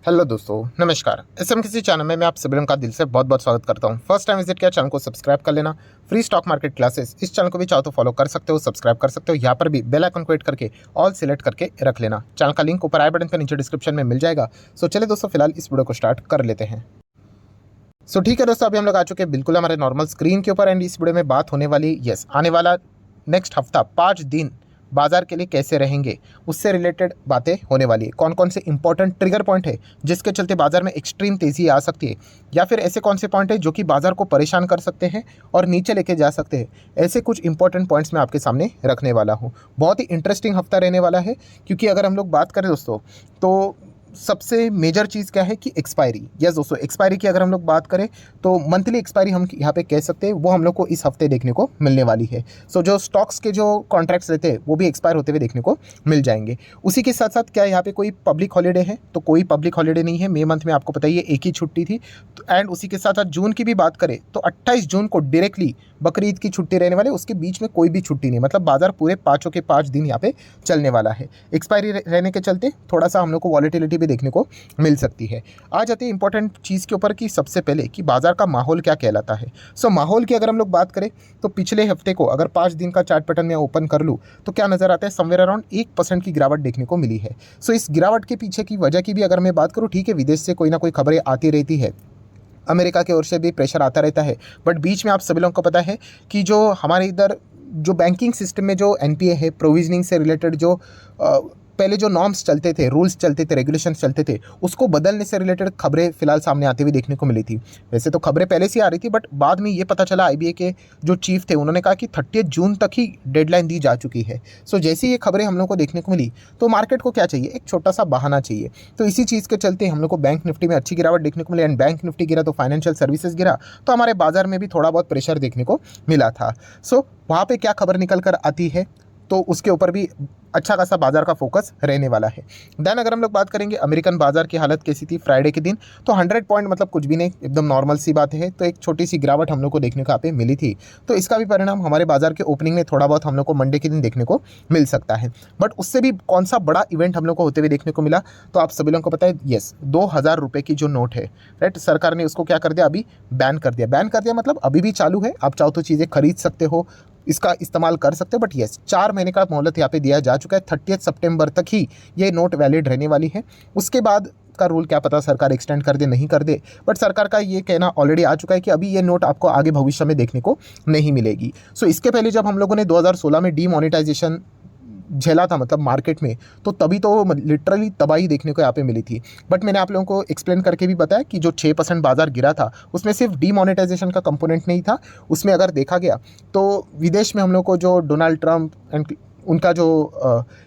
Hello दोस्तों, नमस्कार। SM किसी चैनल में मैं आप सभी लोगों का दिल से बहुत बहुत स्वागत करता हूं। फर्स्ट टाइम विजिट किया, चैनल को सब्सक्राइब कर लेना। फ्री स्टॉक मार्केट क्लासेस इस चैनल को भी चाहो तो फॉलो कर सकते हो, सब्सक्राइब कर सकते हो। यहाँ पर भी बेल आइकन को हिट करके ऑल सिलेक्ट करके रख लेना। चैनल का लिंक ऊपर आई बटन पर नीचे डिस्क्रिप्शन में मिल जाएगा। सो चलिए दोस्तों, फिलहाल इस वीडियो को स्टार्ट कर लेते हैं। सो ठीक है दोस्तों, अभी हम लोग आ चुके हैं बिल्कुल हमारे नॉर्मल स्क्रीन के ऊपर। एंड इस वीडियो में बात होने वाली आने वाला नेक्स्ट हफ्ता 5 दिन बाजार के लिए कैसे रहेंगे, उससे रिलेटेड बातें होने वाली है। कौन कौन से इंपॉर्टेंट ट्रिगर पॉइंट है जिसके चलते बाजार में एक्सट्रीम तेजी आ सकती है, या फिर ऐसे कौन से पॉइंट है जो कि बाजार को परेशान कर सकते हैं और नीचे लेके जा सकते हैं। ऐसे कुछ इंपॉर्टेंट पॉइंट्स मैं आपके सामने रखने वाला हूँ। बहुत ही इंटरेस्टिंग हफ्ता रहने वाला है, क्योंकि अगर हम लोग बात करें दोस्तों तो सबसे मेजर चीज़ क्या है कि एक्सपायरी। यस दोस्तों, एक्सपायरी की अगर हम लोग बात करें तो मंथली एक्सपायरी हम यहाँ पे कह सकते हैं, वो हम लोग को इस हफ्ते देखने को मिलने वाली है। सो जो स्टॉक्स के जो कॉन्ट्रैक्ट्स रहते हैं वो भी एक्सपायर होते हुए देखने को मिल जाएंगे। उसी के साथ साथ क्या यहाँ पे कोई पब्लिक हॉलीडे है? तो कोई पब्लिक हॉलीडे नहीं है। मई मंथ में आपको पता ही है एक ही छुट्टी थी। एंड उसी के साथ साथ जून की भी बात करें तो 28 जून को डायरेक्टली बकरीद की छुट्टी रहने वाले, उसके बीच में कोई भी छुट्टी नहीं। मतलब बाजार पूरे पाँचों के 5 दिन यहाँ पे चलने वाला है। एक्सपायरी रहने के चलते थोड़ा सा हम लोग को वॉलेटिलिटी भी देखने को मिल सकती है। आ जाते हैं इंपॉर्टेंट चीज़ के ऊपर कि सबसे पहले कि बाजार का माहौल क्या कहलाता है। सो माहौल की अगर हम लोग बात करें तो पिछले हफ्ते को अगर 5 दिन का चार्ट पैटर्न में ओपन कर लूँ तो क्या नज़र आता है, समवेयर अराउंड 1% की गिरावट देखने को मिली है। सो इस गिरावट के पीछे की वजह की भी अगर मैं बात करूँ, ठीक है, विदेश से कोई ना कोई खबरें आती रहती है, अमेरिका की ओर से भी प्रेशर आता रहता है, बट बीच में आप सभी लोगों को पता है कि जो हमारे इधर जो बैंकिंग सिस्टम में जो एनपीए है, प्रोविजनिंग से रिलेटेड जो पहले जो नॉर्म्स चलते थे, रूल्स चलते थे, रेगुलेशंस चलते थे, उसको बदलने से रिलेटेड खबरें फिलहाल सामने आती हुई देखने को मिली थी। वैसे तो खबरें पहले से आ रही थी, बट बाद में ये पता चला, आईबीए के जो चीफ थे उन्होंने कहा कि 30 जून तक ही डेडलाइन दी जा चुकी है। सो जैसे ये खबरें हम लोग को देखने को मिली तो मार्केट को क्या चाहिए, एक छोटा सा बहाना चाहिए। तो इसी चीज़ के चलते हम लोग को बैंक निफ्टी में अच्छी गिरावट देखने को मिली। एंड बैंक निफ्टी गिरा तो फाइनेंशियल सर्विसेज गिरा, तो हमारे बाजार में भी थोड़ा बहुत प्रेशर देखने को मिला था। सो वहाँ पे क्या खबर निकल कर आती है तो उसके ऊपर भी अच्छा खासा बाजार का फोकस रहने वाला है। देन अगर हम लोग बात करेंगे अमेरिकन बाजार की हालत कैसी थी फ्राइडे के दिन, तो 100 पॉइंट मतलब कुछ भी नहीं, एकदम नॉर्मल सी बात है। तो एक छोटी सी गिरावट हम लोग को देखने को यहाँ पे मिली थी। तो इसका भी परिणाम हमारे बाजार के ओपनिंग में थोड़ा बहुत हम लोग को मंडे के दिन देखने को मिल सकता है। बट उससे भी कौन सा बड़ा इवेंट हम लोग को होते हुए देखने को मिला, तो आप सभी लोगों को पता है, 2000 रुपये की जो नोट है, राइट, सरकार ने उसको क्या कर दिया, अभी बैन कर दिया। बैन कर दिया मतलब अभी भी चालू है, आप चाहो तो चीज़ें खरीद सकते हो, इसका इस्तेमाल कर सकते हो, बट 4 महीने का मोहलत यहाँ पे दिया जा चुका है। 30 सितंबर तक ही ये नोट वैलिड रहने वाली है। उसके बाद का रूल क्या पता सरकार एक्सटेंड कर दे, नहीं कर दे, बट सरकार का ये कहना ऑलरेडी आ चुका है कि अभी ये नोट आपको आगे भविष्य में देखने को नहीं मिलेगी। सो इसके पहले जब हम लोगों ने 2016 में डीमोनेटाइजेशन झेला था, मतलब मार्केट में, तो तभी तो लिटरली तबाही देखने को यहाँ पे मिली थी। बट मैंने आप लोगों को एक्सप्लेन करके भी बताया कि जो 6% बाजार गिरा था उसमें सिर्फ डीमोनेटाइजेशन का कंपोनेंट नहीं था। उसमें अगर देखा गया तो विदेश में हम लोग को जो डोनाल्ड ट्रंप एंड उनका जो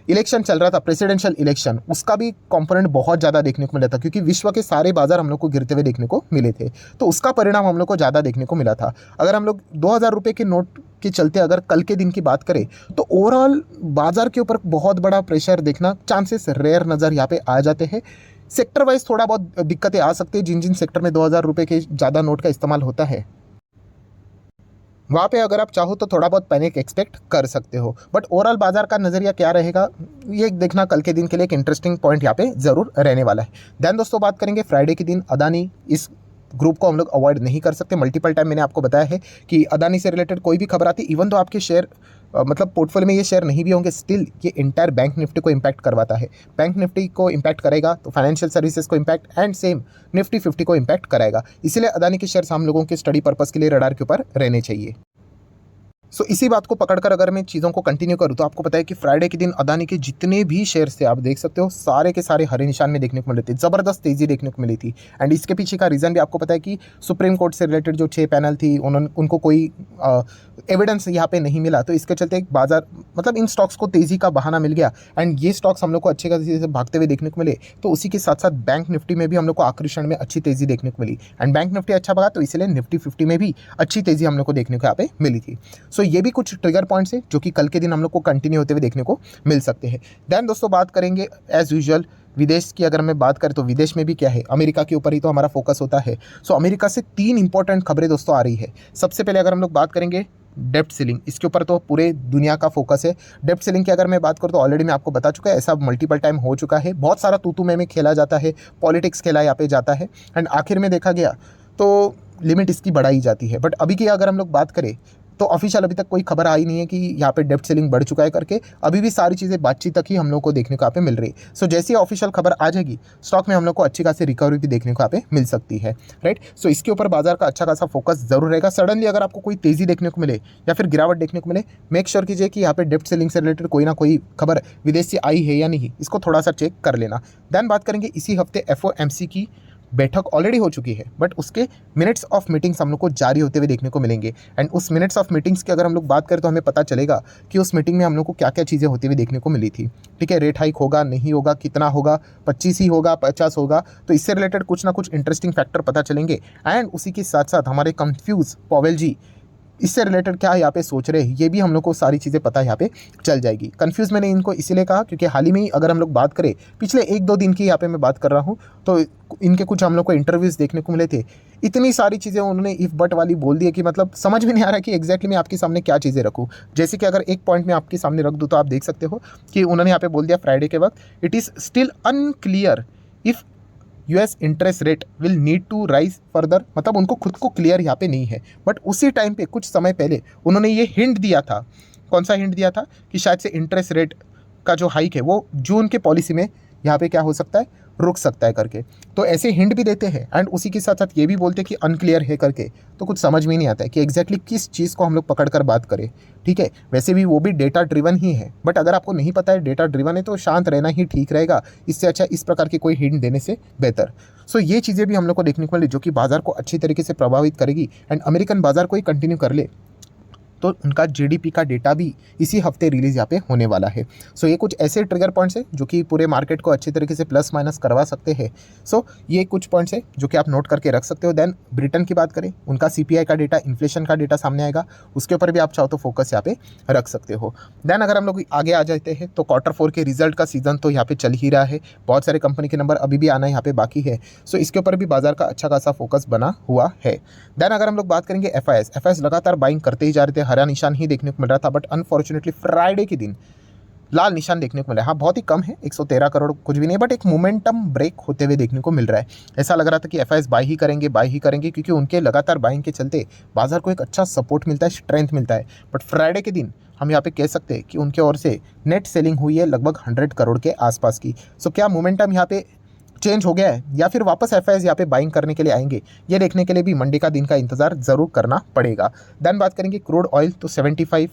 इलेक्शन चल रहा था, प्रेसिडेंशियल इलेक्शन, उसका भी कंपोनेंट बहुत ज़्यादा देखने को मिला था, क्योंकि विश्व के सारे बाजार हम लोग को गिरते हुए देखने को मिले थे। तो उसका परिणाम हम लोग को ज़्यादा देखने को मिला था। अगर हम लोग 2000 रुपये के नोट के चलते अगर कल के दिन की बात करें तो ओवरऑल बाजार के ऊपर बहुत बड़ा प्रेशर देखना चांसेस रेयर नज़र यहाँ पे आ जाते हैं। सेक्टर वाइज थोड़ा बहुत दिक्कतें आ सकती है, जिन जिन सेक्टर में 2000 रुपये के ज़्यादा नोट का इस्तेमाल होता है वहाँ पे अगर आप चाहो तो थोड़ा बहुत पैनिक एक्सपेक्ट कर सकते हो। बट ओवरऑल बाजार का नज़रिया क्या रहेगा, ये देखना कल के दिन के लिए एक इंटरेस्टिंग पॉइंट यहाँ पे ज़रूर रहने वाला है। देन दोस्तों बात करेंगे फ्राइडे के दिन अदानी, इस ग्रुप को हम लोग अवॉइड नहीं कर सकते। मल्टीपल टाइम मैंने आपको बताया है कि अदानी से रिलेटेड कोई भी खबर आती, इवन तो आपके शेयर मतलब पोर्टफोलियो में ये शेयर नहीं भी होंगे, स्टिल ये इंटायर बैंक निफ्टी को इम्पैक्ट करवाता है। बैंक निफ्टी को इम्पैक्ट करेगा तो फाइनेंशियल सर्विसेज को इम्पैक्ट, एंड सेम निफ्टी 50 को इम्पैक्ट कराएगा। इसलिए अदानी के शेयर्स हम लोगों के स्टडी पर्पज़ के लिए रडार के ऊपर रहने चाहिए। सो इसी बात को पकड़कर अगर मैं चीज़ों को कंटिन्यू करूँ तो आपको पता है कि फ्राइडे के दिन अदानी के जितने भी शेयर्स थे, आप देख सकते हो, सारे के सारे हरे निशान में देखने को मिले थे। ज़बरदस्त तेज़ी देखने को मिली थी। एंड इसके पीछे का रीज़न भी आपको पता है कि सुप्रीम कोर्ट से रिलेटेड जो 6 पैनल थी, उनको कोई एविडेंस यहाँ पे नहीं मिला। तो इसके चलते एक बाजार मतलब इन स्टॉक्स को तेज़ी का बहाना मिल गया, एंड ये स्टॉक्स हम लोग को अच्छे खासे से भागते हुए देखने को मिले। तो उसी के साथ साथ बैंक निफ्टी में भी हम लोग को आखिरी क्षण में अच्छी तेज़ी देखने को मिली। एंड बैंक निफ्टी अच्छा भागा तो इसलिए निफ्टी 50 में भी अच्छी तेज़ी हम लोग को देखने को यहाँ पे मिली थी। सो ये भी कुछ ट्रिगर पॉइंट्स हैं जो कि कल के दिन हम लोग को कंटिन्यू होते हुए देखने को मिल सकते हैं। देन दोस्तों बात करेंगे एज यूजुअल विदेश की। अगर मैं बात करें तो विदेश में भी क्या है, अमेरिका के ऊपर ही तो हमारा फोकस होता है। सो अमेरिका से 3 इंपॉर्टेंट खबरें दोस्तों आ रही है। सबसे पहले अगर हम लोग बात करेंगे डेप्ट सीलिंग, इसके ऊपर तो पूरे दुनिया का फोकस है। डेप्ट सीलिंग की अगर मैं बात करूँ तो ऑलरेडी मैं आपको बता चुका है, ऐसा मल्टीपल टाइम हो चुका है, बहुत सारा तू में खेला जाता है, पॉलिटिक्स खेला यहाँ पे जाता है, एंड आखिर में देखा गया तो लिमिट इसकी बढ़ाई जाती है। बट अभी की अगर हम लोग बात करें तो ऑफिशियल अभी तक कोई खबर आई नहीं है कि यहाँ पे डेप्ट सेलिंग बढ़ चुका है करके। अभी भी सारी चीज़ें बातचीत तक ही हम लोग को देखने को यहाँ पे मिल रही है। सो जैसी ऑफिशियल खबर आ जाएगी, स्टॉक में हम लोग को अच्छी खासी रिकवरी भी देखने को यहाँ पे मिल सकती है, राइट। सो इसके ऊपर बाजार का अच्छा खासा फोकस जरूर रहेगा। सडनली अगर आपको कोई तेजी देखने को मिले या फिर गिरावट देखने को मिले, मेक श्योर कीजिए कि यहाँ पे डेप्ट सेलिंग से रिलेटेड कोई ना कोई खबर विदेश से आई है या नहीं, इसको थोड़ा सा चेक कर लेना। देन बात करेंगे इसी हफ्ते FOMC की बैठक ऑलरेडी हो चुकी है, बट उसके मिनट्स ऑफ मीटिंग्स हम लोग को जारी होते हुए देखने को मिलेंगे। एंड उस मिनट्स ऑफ मीटिंग्स की अगर हम लोग बात करें तो हमें पता चलेगा कि उस मीटिंग में हम लोग को क्या क्या चीज़ें होती हुई देखने को मिली थी, ठीक है। रेट हाइक होगा, नहीं होगा, कितना होगा, 25 ही होगा, 50 होगा, तो इससे रिलेटेड कुछ ना कुछ इंटरेस्टिंग फैक्टर पता चलेंगे। एंड उसी के साथ साथ हमारे कंफ्यूज पॉवेल जी इससे रिलेटेड क्या यहाँ पे सोच रहे हैं, ये भी हम लोग को सारी चीज़ें पता यहाँ पे चल जाएगी। कंफ्यूज मैंने इनको इसीलिए कहा क्योंकि हाल ही में ही अगर हम लोग बात करें, पिछले 1-2 दिन की यहाँ पे मैं बात कर रहा हूँ, तो इनके कुछ हम लोग को इंटरव्यूज़ देखने को मिले थे। इतनी सारी चीज़ें उन्होंने इफ बट वाली बोल दी है कि मतलब समझ में नहीं आ रहा कि एग्जैक्टली मैं आपके सामने क्या चीज़ें रखूँ। जैसे कि अगर एक पॉइंट में आपके सामने रख दूँ तो आप देख सकते हो कि उन्होंने यहाँ पे बोल दिया फ्राइडे के वक्त, it is still unclear if US interest rate will need to rise further. मतलब उनको खुद को क्लियर यहाँ पे नहीं है, बट उसी टाइम पे कुछ समय पहले उन्होंने ये हिंट दिया था। कौन सा हिंट दिया था? कि शायद से इंटरेस्ट रेट का जो हाइक है वो जून के पॉलिसी में यहाँ पे क्या हो सकता है, रुक सकता है करके। तो ऐसे हिंट भी देते हैं एंड उसी के साथ साथ ये भी बोलते हैं कि अनक्लियर है करके। तो कुछ समझ में नहीं आता है कि एग्जैक्टली किस चीज़ को हम लोग पकड़ कर बात करें, ठीक है। वैसे भी वो भी डेटा ड्रिवन ही है, बट अगर आपको नहीं पता है डेटा ड्रिवन है तो शांत रहना ही ठीक रहेगा। इससे अच्छा इस प्रकार की कोई हिंट देने से बेहतर। सो ये चीज़ें भी हम लोग को देखने को मिली जो कि बाजार को अच्छी तरीके से प्रभावित करेगी। एंड अमेरिकन बाजार को ही कंटिन्यू कर ले तो उनका GDP का डेटा भी इसी हफ्ते रिलीज यहाँ पे होने वाला है। सो ये कुछ ऐसे ट्रिगर पॉइंट्स हैं जो कि पूरे मार्केट को अच्छी तरीके से प्लस माइनस करवा सकते हैं। सो ये कुछ पॉइंट्स हैं जो कि आप नोट करके रख सकते हो। देन ब्रिटेन की बात करें, उनका CPI का डेटा, इन्फ्लेशन का डेटा सामने आएगा, उसके ऊपर भी आप चाहो तो फोकस यहाँ पे रख सकते हो। देन अगर हम लोग आगे आ जाते हैं तो Q4 के रिजल्ट का सीजन तो यहाँ पे चल ही रहा है, बहुत सारे कंपनी के नंबर अभी भी आना यहाँ पे बाकी है। सो इसके ऊपर भी बाजार का अच्छा खासा फोकस बना हुआ है। देन अगर हम लोग बात करेंगे FIS लगातार बाइंग करते ही जा रहे थे, हरा निशान ही देखने को मिल रहा था, बट अनफॉर्चुनेटली फ्राइडे के दिन लाल निशान देखने को मिला। हाँ, बहुत ही कम है, 113 करोड़ कुछ भी नहीं, बट एक मोमेंटम ब्रेक होते हुए देखने को मिल रहा है। ऐसा लग रहा था कि FIS बाई ही करेंगे क्योंकि उनके लगातार बाइंग के चलते बाजार को एक अच्छा सपोर्ट मिलता है, स्ट्रेंथ मिलता है। बट फ्राइडे के दिन हम यहाँ पे कह सकते हैं कि उनके ओर से नेट सेलिंग हुई है लगभग 100 करोड़ के आसपास की। सो क्या मोमेंटम यहाँ पे चेंज हो गया है या फिर वापस FIS यहाँ पे बाइंग करने के लिए आएंगे, ये देखने के लिए भी मंडे का दिन का इंतजार जरूर करना पड़ेगा। देन बात करेंगे क्रूड ऑयल तो 75,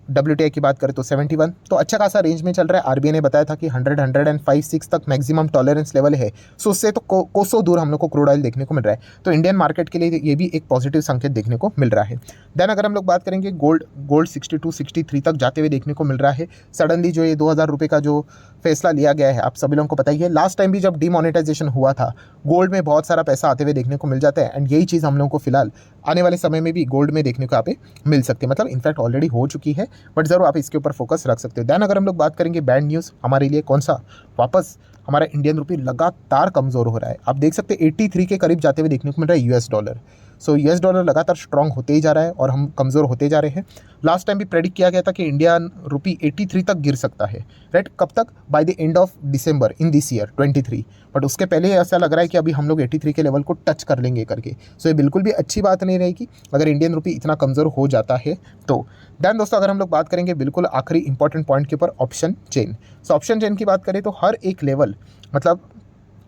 WTI की बात करें तो 71, तो अच्छा खासा रेंज में चल रहा है। RBI ने बताया था कि 105-106 तक मैक्सिमम टॉलरेंस लेवल है। सो उससे तो कोसों दूर हम लोग को क्रूड ऑयल देखने को मिल रहा है। तो इंडियन मार्केट के लिए ये भी एक पॉजिटिव संकेत देखने को मिल रहा है। देन अगर हम लोग बात करेंगे गोल्ड 62-63 तक जाते हुए देखने को मिल रहा है। सडनली जो ये 2000 रुपये का जो फैसला लिया गया है, आप सभी लोगों को पता ही है, लास्ट टाइम भी जब डिमोनेटाइजेशन हुआ था गोल्ड में बहुत सारा पैसा आते हुए देखने को मिल जाता है। एंड यही चीज़ हम लोगों को फिलहाल आने वाले समय में भी गोल्ड में देखने को यहाँ पे मिल सकती है। मतलब इनफैक्ट ऑलरेडी हो चुकी है, बट ज़रूर आप इसके ऊपर फोकस रख सकते हो। देन अगर हम लोग बात करेंगे बैड न्यूज़ हमारे लिए कौन सा, वापस हमारा इंडियन रुपी लगातार कमज़ोर हो रहा है। आप देख सकते हैं 83 के करीब जाते हुए देखने को मिल रहा है US डॉलर। सो US डॉलर लगातार स्ट्रांग होते ही जा रहा है और हम कमज़ोर होते जा रहे हैं। लास्ट टाइम भी प्रेडिक्ट किया गया था कि इंडियन रुपी 83 तक गिर सकता है, राइट। कब तक? By the end of December in this year 23। But उसके पहले ऐसा लग रहा है कि अभी हम लोग 83 के लेवल को टच कर लेंगे करके। सो ये बिल्कुल भी अच्छी बात नहीं रहेगी अगर इंडियन रुपी इतना कमज़ोर हो जाता है तो। देन दोस्तों अगर हम लोग बात करेंगे बिल्कुल आखिरी इंपॉर्टेंट पॉइंट के ऊपर, option chain. So option chain की बात करें तो हर एक लेवल, मतलब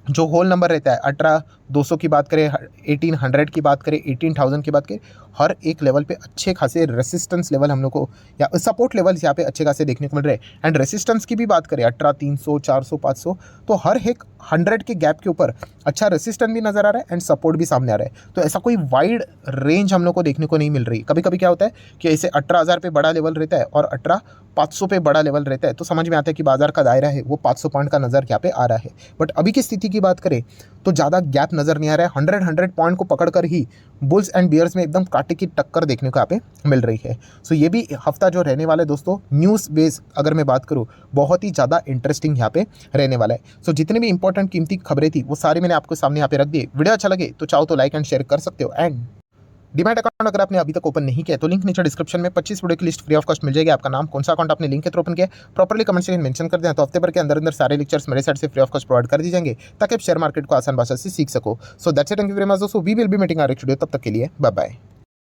जो होल नंबर रहता है 18,200 की बात करें, 1800 की बात करें, 18,000 की बात करें, हर एक लेवल पे अच्छे खासे रेसिस्टेंस लेवल हम लोग को या सपोर्ट लेवल्स यहाँ पे अच्छे खासे देखने को मिल रहे हैं। एंड रेसिस्टेंस की भी बात करें 18,300, 400, 500, तो हर एक 100 के गैप के ऊपर अच्छा रेसिस्टेंस भी नज़र आ रहा है एंड सपोर्ट भी सामने आ रहा है। तो ऐसा कोई वाइड रेंज हम लोग को देखने को नहीं मिल रही। कभी कभी क्या होता है कि ऐसे 18,000 पे बड़ा लेवल रहता है और 18,500 पे बड़ा लेवल रहता है, तो समझ में आता है कि बाजार का दायरा है वो 500 पॉइंट का नज़र यहाँ पे आ रहा है। बट अभी की स्थिति की बात करें तो ज़्यादा गैप नज़र नहीं आ रहा है। 100 पॉइंट को पकड़कर ही बुल्स एंड बियर्स में एकदम कांटे की टक्कर देखने को यहाँ पे मिल रही है। सो ये भी हफ्ता जो रहने वाला है दोस्तों, न्यूज़ बेस अगर मैं बात करूँ, बहुत ही ज़्यादा इंटरेस्टिंग यहाँ पे रहने वाला है। सो जितने भी इंपॉर्टेंट कीमती खबरें थी वो सारी मैंने आपको सामने यहाँ पे रख दी। वीडियो अच्छा लगे तो चाहो तो लाइक एंड शेयर कर सकते हो। एंड डीमैट अकाउंट अगर आपने अभी तक ओपन नहीं किया तो लिंक नीचे डिस्क्रिप्शन में 25 वीडियो की लिस्ट फ्री ऑफ कॉस्ट मिल जाएगी। आपका नाम, कौन सा अकाउंट आपने लिंक के थ्रू ओपन किया, प्रॉपर्ली कमेंट सेक्शन में मेंशन कर दें, तो हफ्ते भर के अंदर अंदर सारे लेक्चर्स मेरे साइड से फ्री ऑफ कॉस्ट प्रोवाइड कर दी जाएंगे ताकि आप शेयर मार्केट को आसान भाषा से सीख सको। So that's it, thank you very much दोस्तों, we will be meeting our next video, तब तक के लिए बाय बाय।